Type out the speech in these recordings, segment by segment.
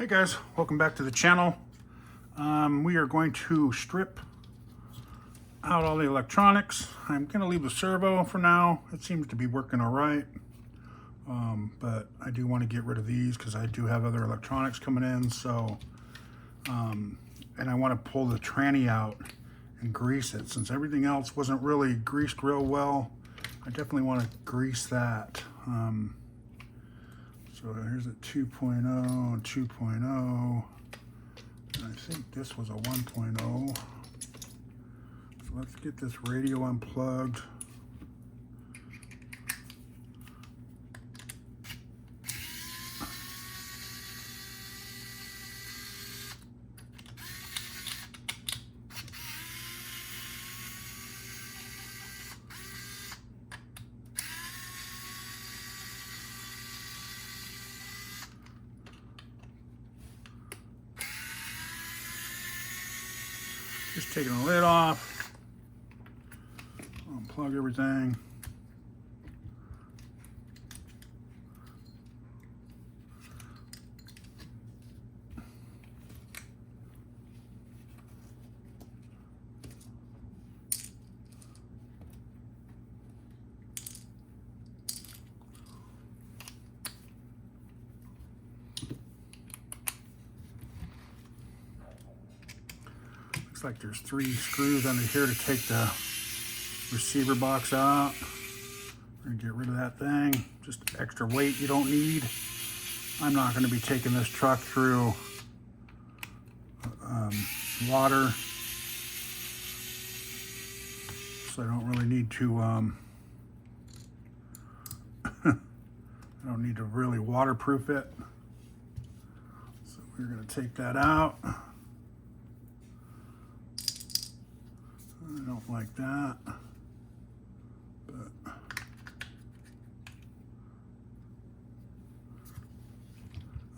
Hey guys, welcome back to the channel. We are going to strip out all the electronics. I'm going to leave the servo for now. It seems to be working all right. But I do want to get rid of these because I do have other electronics coming in. So, and I want to pull the tranny out and grease it. Since everything else wasn't really greased real well, I definitely want to grease that. So here's a 2.0 and 2.0. And I think this was a 1.0. So let's get this radio unplugged. Just taking the lid off, unplug everything. Looks like there's 3 screws under here to take the receiver box out. We're gonna get rid of that thing. Just extra weight you don't need. I'm not gonna be taking this truck through water. So I don't really need to, I don't need to really waterproof it. So we're gonna take that out. I don't like that, but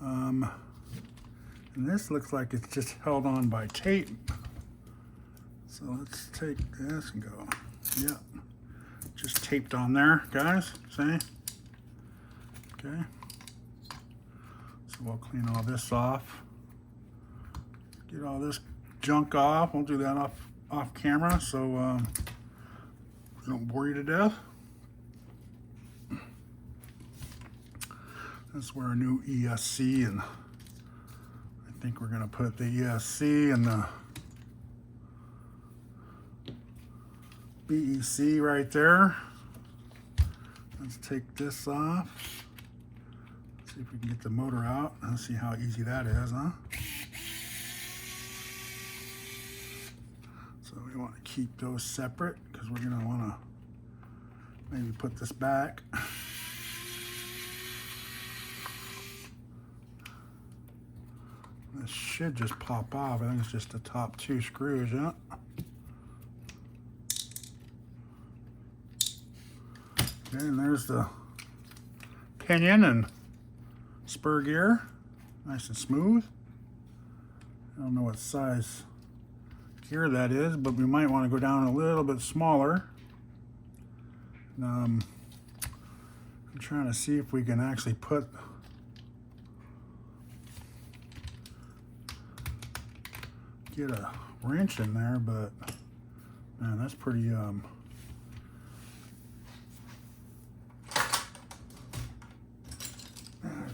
and this looks like it's just held on by tape. So let's take this and go, yeah, just taped on there, guys, see? Okay, so we'll clean all this off, get all this junk off. We'll do that off camera, so we don't bore you to death. That's where our new ESC, and I think we're gonna put the ESC and the BEC right there. Let's take this off. See if we can get the motor out. Let's see how easy that is, huh? So we want to keep those separate because we're going to want to maybe put this back. This should just pop off. I think it's just the top 2 screws, yeah. Okay, and there's the pinion and spur gear. Nice and smooth. I don't know what size gear that is, but we might want to go down a little bit smaller. I'm trying to see if we can actually get a wrench in there, but man, that's pretty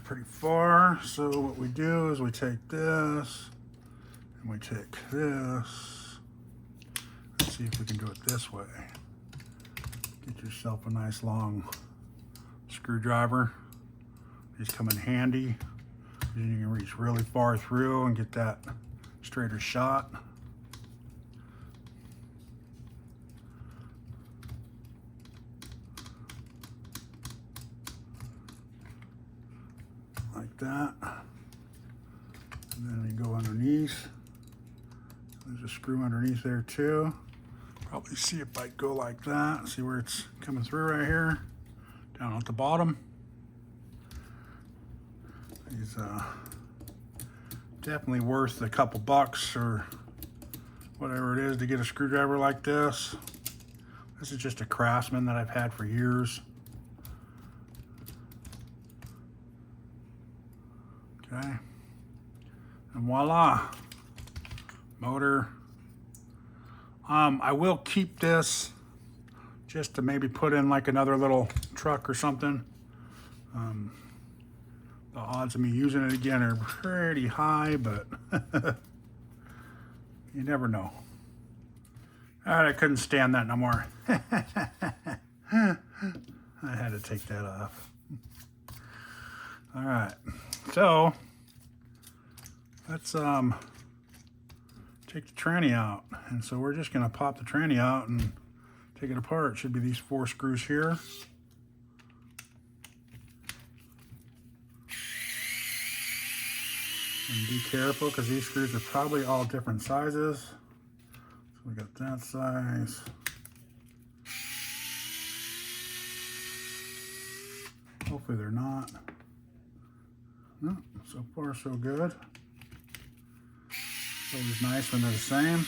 pretty far. So what we do is we take this and we take this. Let's see if we can do it this way. Get yourself a nice long screwdriver. These come in handy. You can reach really far through and get that straighter shot. Like that. And then we go underneath. There's a screw underneath there too. Probably see if I go like that. See where it's coming through right here. Down at the bottom. These definitely worth a couple bucks or whatever it is to get a screwdriver like this. This is just a Craftsman that I've had for years. Okay. And voila, motor. I will keep this just to maybe put in like another little truck or something. The odds of me using it again are pretty high, but you never know. All right, I couldn't stand that no more. I had to take that off. All right, so let's take the tranny out. And so we're just gonna pop the tranny out and take it apart. It should be these 4 screws here. And be careful because these screws are probably all different sizes. So we got that size. Hopefully they're not. No, so far so good. It's always nice when they're the same.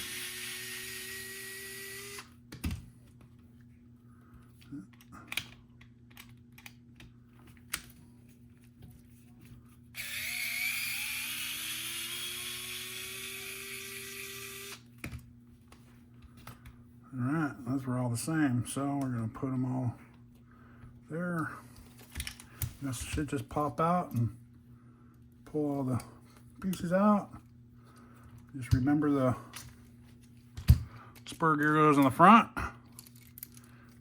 All right, those were all the same. So we're gonna put them all there. This should just pop out and pull all the pieces out. Just remember the spur gear goes in the front.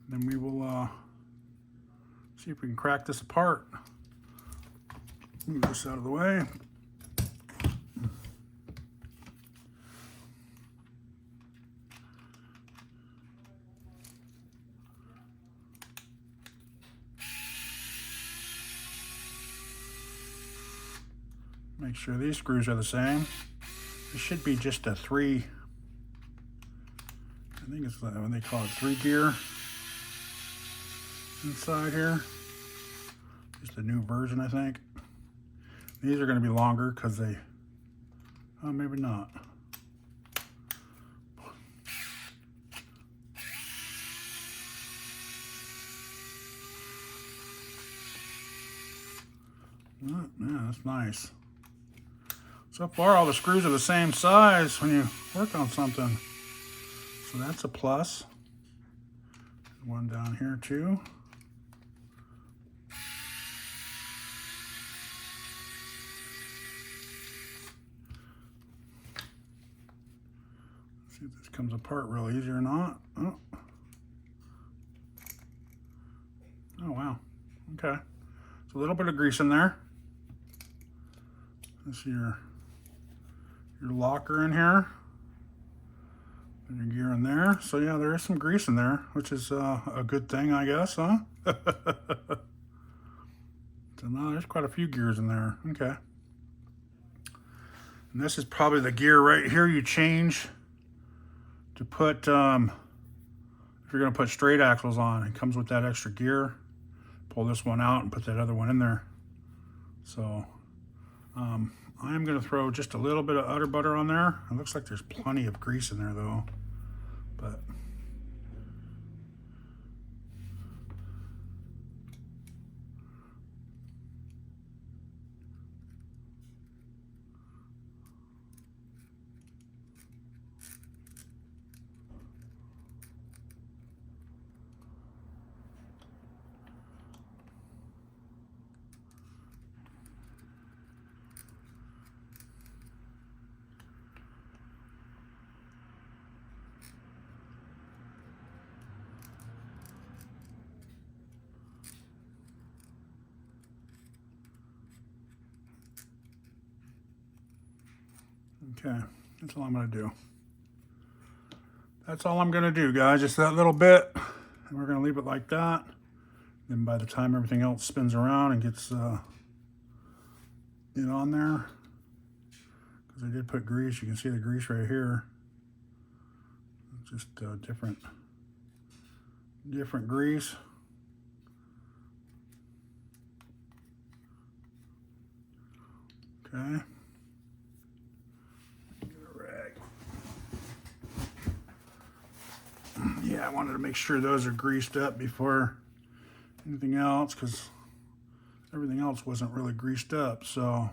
Then we will see if we can crack this apart. Move this out of the way. Make sure these screws are the same. It should be just a 3, I think it's what they call it, 3 gear inside here. Just a new version, I think. These are going to be longer because they, oh, maybe not. Oh, yeah, that's nice. So far, all the screws are the same size when you work on something. So that's a plus. One down here too. Let's see if this comes apart real easy or not. Oh, oh wow. Okay. So a little bit of grease in there. This is your locker in here. And your gear in there. So yeah, there is some grease in there, which is a good thing, I guess, huh? So now there's quite a few gears in there. Okay. And this is probably the gear right here you change to put, if you're gonna put straight axles on. It comes with that extra gear. Pull this one out and put that other one in there. So I'm gonna throw just a little bit of udder butter on there. It looks like there's plenty of grease in there though, but okay, that's all I'm gonna do. That's all I'm gonna do, guys, just that little bit. And we're gonna leave it like that. Then by the time everything else spins around and gets it on there, because I did put grease, you can see the grease right here. Just different grease. Okay. Yeah, I wanted to make sure those are greased up before anything else, because everything else wasn't really greased up. So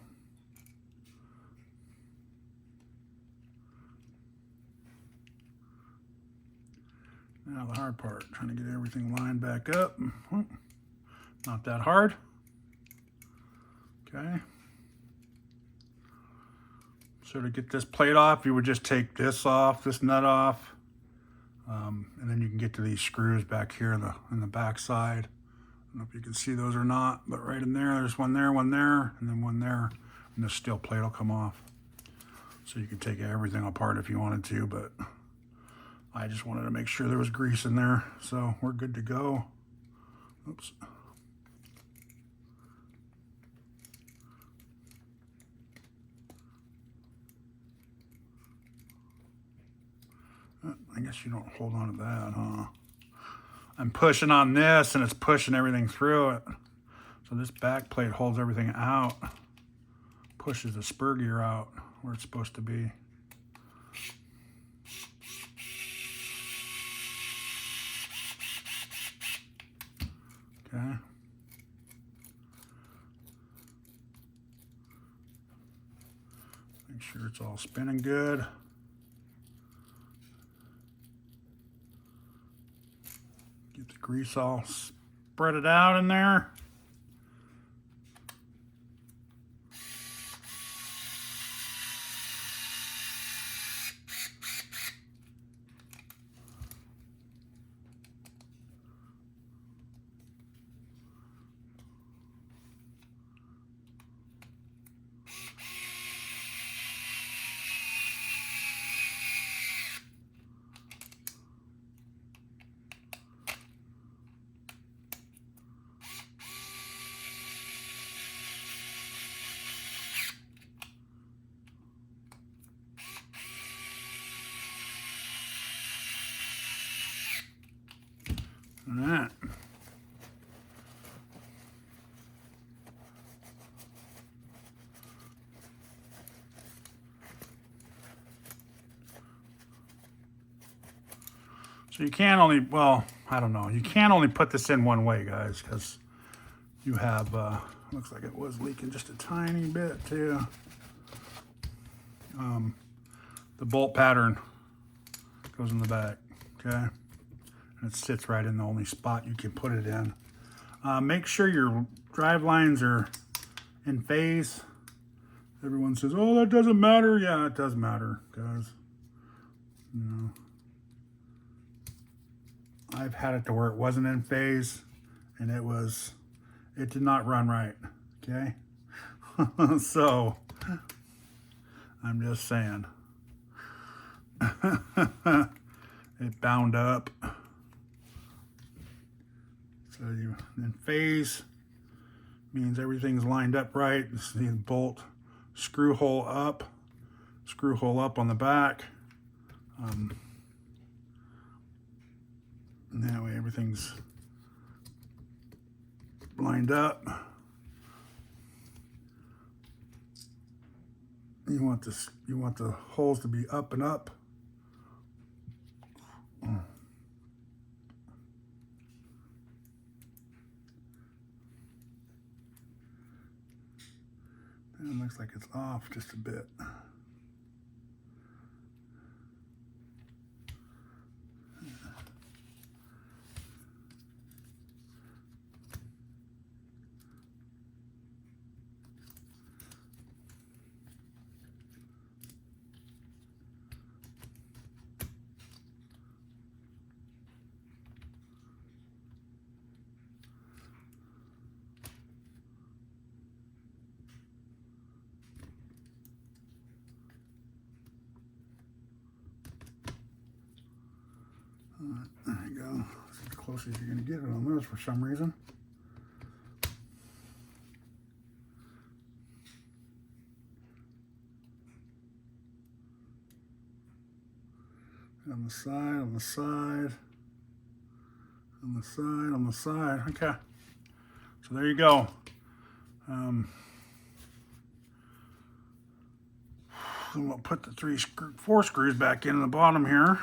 Now the hard part, trying to get everything lined back up. Not that hard. Okay. So to get this plate off, you would just take this off, this nut off, and then you can get to these screws back here in the back side. I don't know if you can see those or not, but right in there, there's one there, and then one there, and the steel plate will come off. So you can take everything apart if you wanted to, but I just wanted to make sure there was grease in there, so we're good to go. Oops. I guess you don't hold on to that, huh? I'm pushing on this and it's pushing everything through it. So this back plate holds everything out, pushes the spur gear out where it's supposed to be. Okay. Make sure it's all spinning good. Get the grease all spread it out in there. All right. So you can only, well, I don't know. You can only put this in one way, guys, because you have, looks like it was leaking just a tiny bit too. The bolt pattern goes in the back, okay? And it sits right in the only spot you can put it in. Make sure your drive lines are in phase. Everyone says, oh, that doesn't matter. Yeah, it does matter, guys. You know, I've had it to where it wasn't in phase and it did not run right, okay? So, I'm just saying. It bound up. So you in phase means everything's lined up right. See the bolt, screw hole up on the back. And that way everything's lined up. You want the holes to be up and up. And it looks like it's off just a bit. There you go. That's as close as you're going to get it on those for some reason. On the side, on the side, on the side, on the side. Okay. So there you go. I'm going to put the four screws back in the bottom here.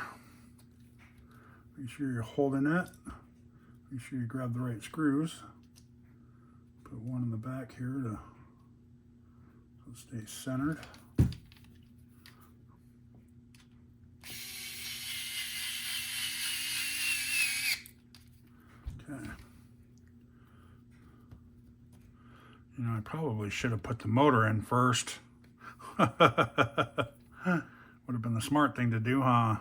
Make sure you're holding it. Make sure you grab the right screws. Put one in the back here to stay centered. Okay. You know, I probably should have put the motor in first. Would have been the smart thing to do, huh?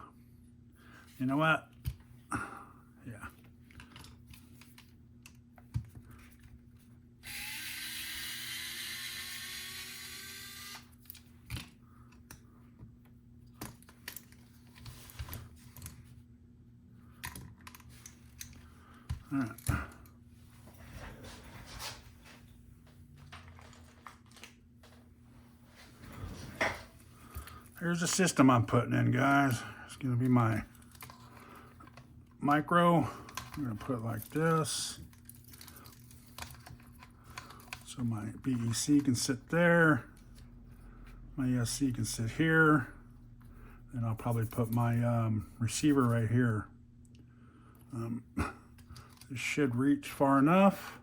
You know what? Yeah. All right. Here's the system I'm putting in, guys. It's going to be my micro. I'm going to put it like this. So my BEC can sit there. My ESC can sit here. And I'll probably put my receiver right here. This should reach far enough.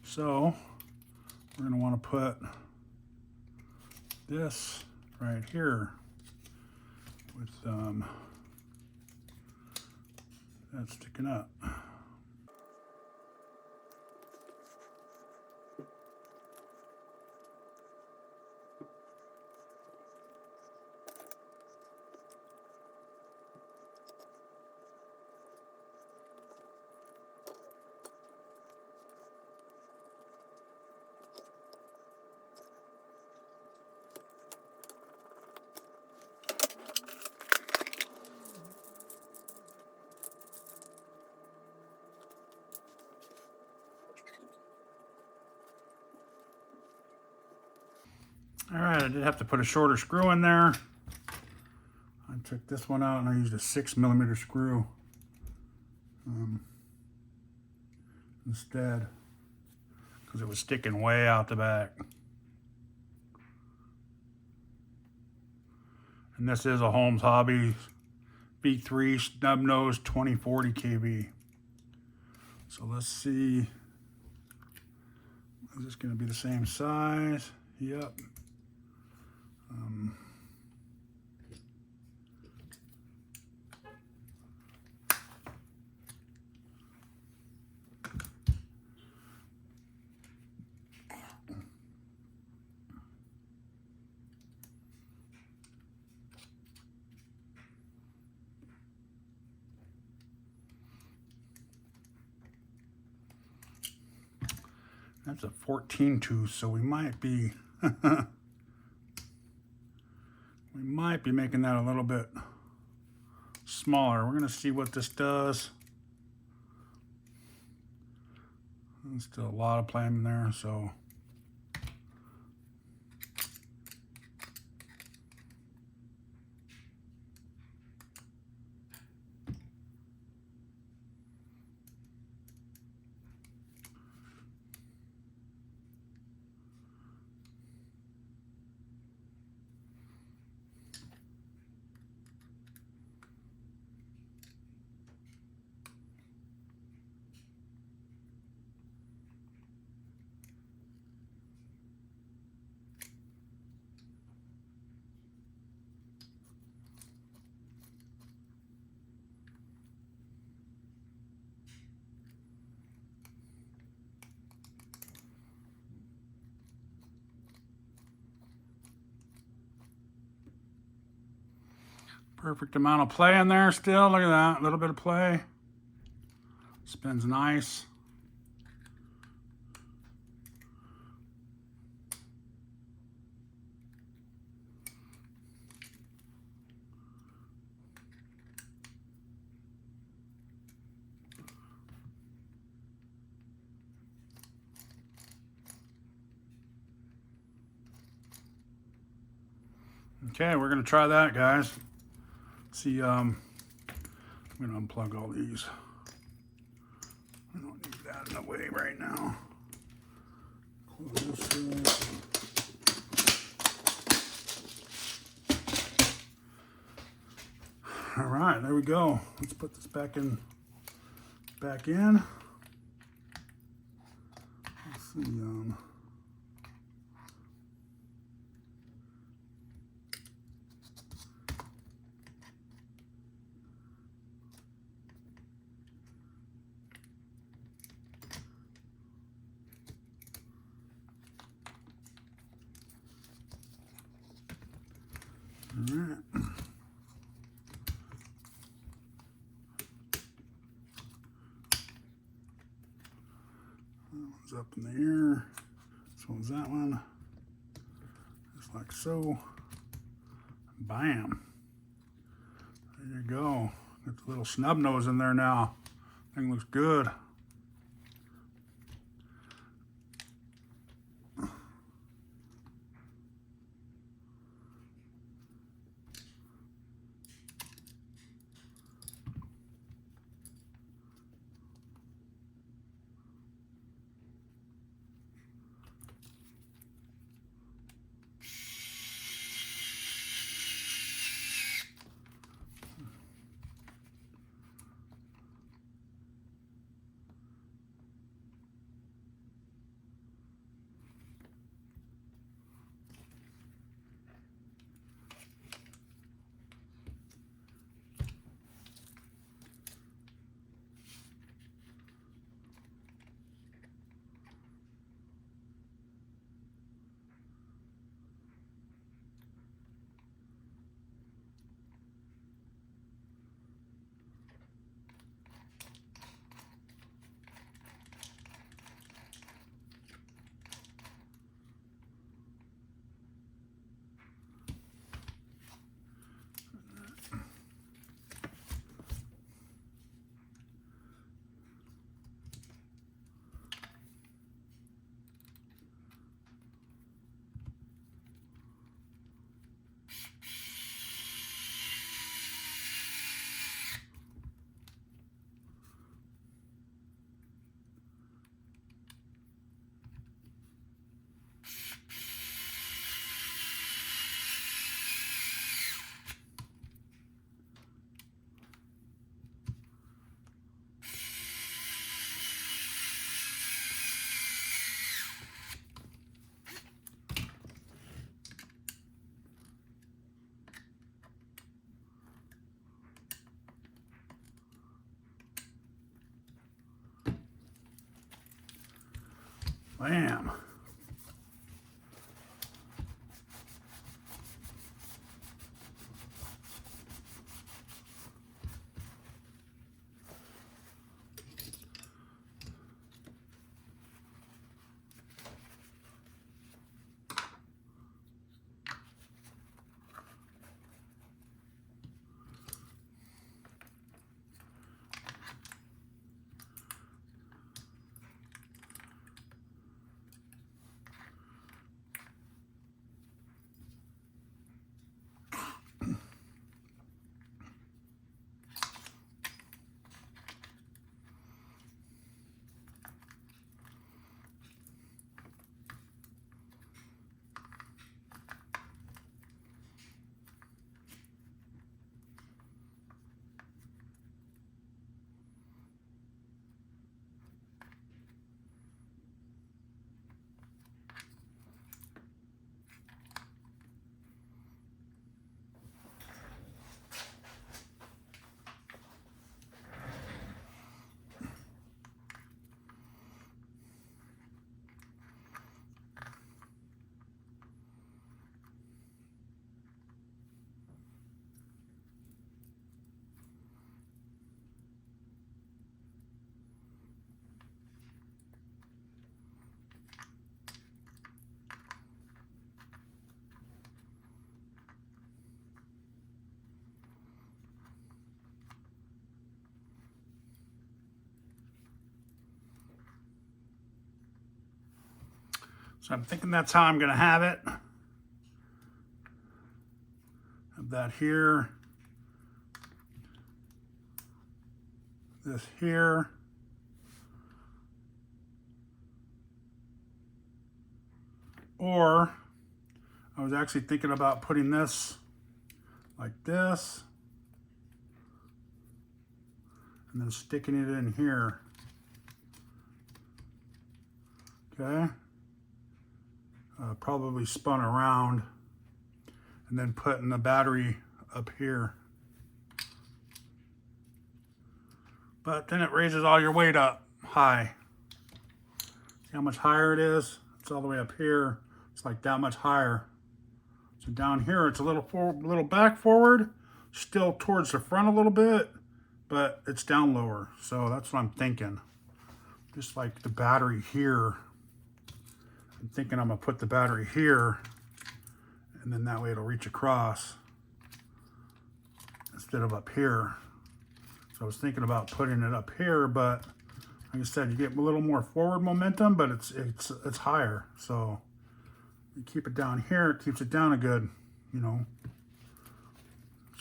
So we're going to want to put this right here with that sticking up. All right, I did have to put a shorter screw in there. I took this one out and I used a 6mm screw instead, because it was sticking way out the back. And this is a Holmes Hobby V3 snub nose 2040 kV. So let's see, is this going to be the same size? Yep. That's a 14 tooth, so we might be we might be making that a little bit smaller. We're going to see what this does. There's still a lot of play in there, so perfect amount of play in there still. Look at that, a little bit of play. Spins nice. Okay, we're gonna try that, guys. See, I'm gonna unplug all these. I don't need that in the way right now. Close this up. All right, there we go. Let's put this back in. Let's see. That one's up in the air. This one's that one. Just like so. Bam. There you go. Got the little snub nose in there now. Thing looks good. Bam. So I'm thinking that's how I'm going to have it. Have that here. This here. Or I was actually thinking about putting this like this and then sticking it in here. Okay. Probably spun around and then putting the battery up here. But then it raises all your weight up high. See how much higher it is? It's all the way up here. It's like that much higher. So down here, it's a little back forward, still towards the front a little bit, but it's down lower. So that's what I'm thinking. just like the battery here. I'm thinking I'm gonna put the battery here, and then that way it'll reach across instead of up here. So I was thinking about putting it up here, but like I said, you get a little more forward momentum, but it's higher. So you keep it down here, it keeps it down a good, you know.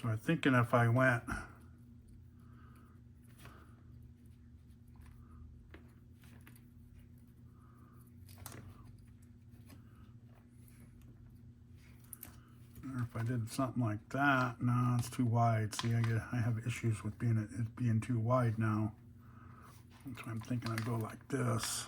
So I'm thinking if I went or if I did something like that. No, it's too wide. See, I have issues with it being too wide now. So I'm thinking I'd go like this.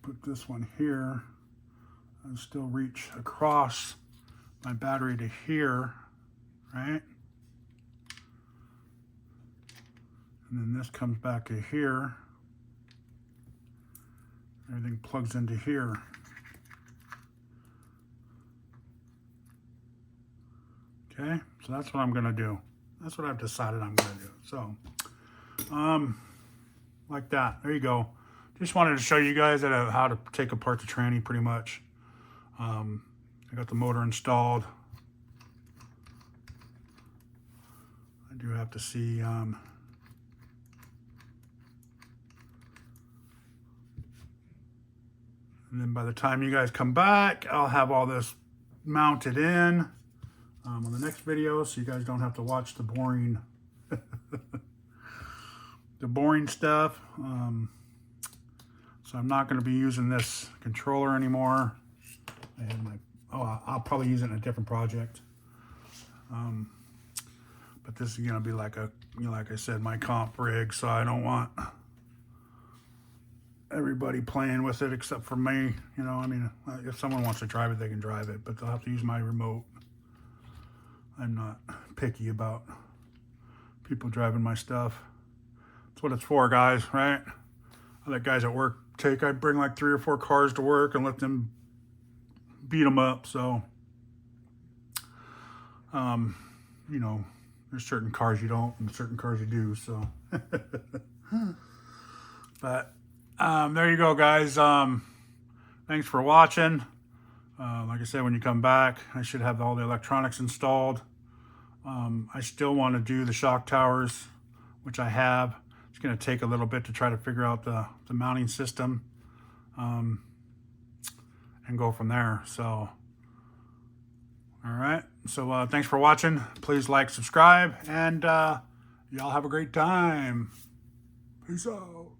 Put this one here and still reach across my battery to here, right? And then this comes back to here. Everything plugs into here. Okay, so that's what I'm gonna do. That's what I've decided I'm gonna do. So, like that, there you go. Just wanted to show you guys how to take apart the tranny pretty much. I got the motor installed. I do have to see, and then by the time you guys come back, I'll have all this mounted in on the next video, so you guys don't have to watch the boring, the boring stuff. So I'm not going to be using this controller anymore. I'll probably use it in a different project. But this is going to be like like I said, my comp rig, so I don't want everybody playing with it except for me. You know, I mean, if someone wants to drive it, they can drive it, but they'll have to use my remote. I'm not picky about people driving my stuff. That's what it's for, guys, right? I let guys at work I bring like 3 or 4 cars to work and let them beat them up. So, you know, there's certain cars you don't and certain cars you do. So, but there you go, guys. Thanks for watching. Like I said, when you come back, I should have all the electronics installed. I still want to do the shock towers, which I have. It's going to take a little bit to try to figure out the mounting system and go from there. So, all right. So thanks for watching. Please like, subscribe, and y'all have a great time. Peace out.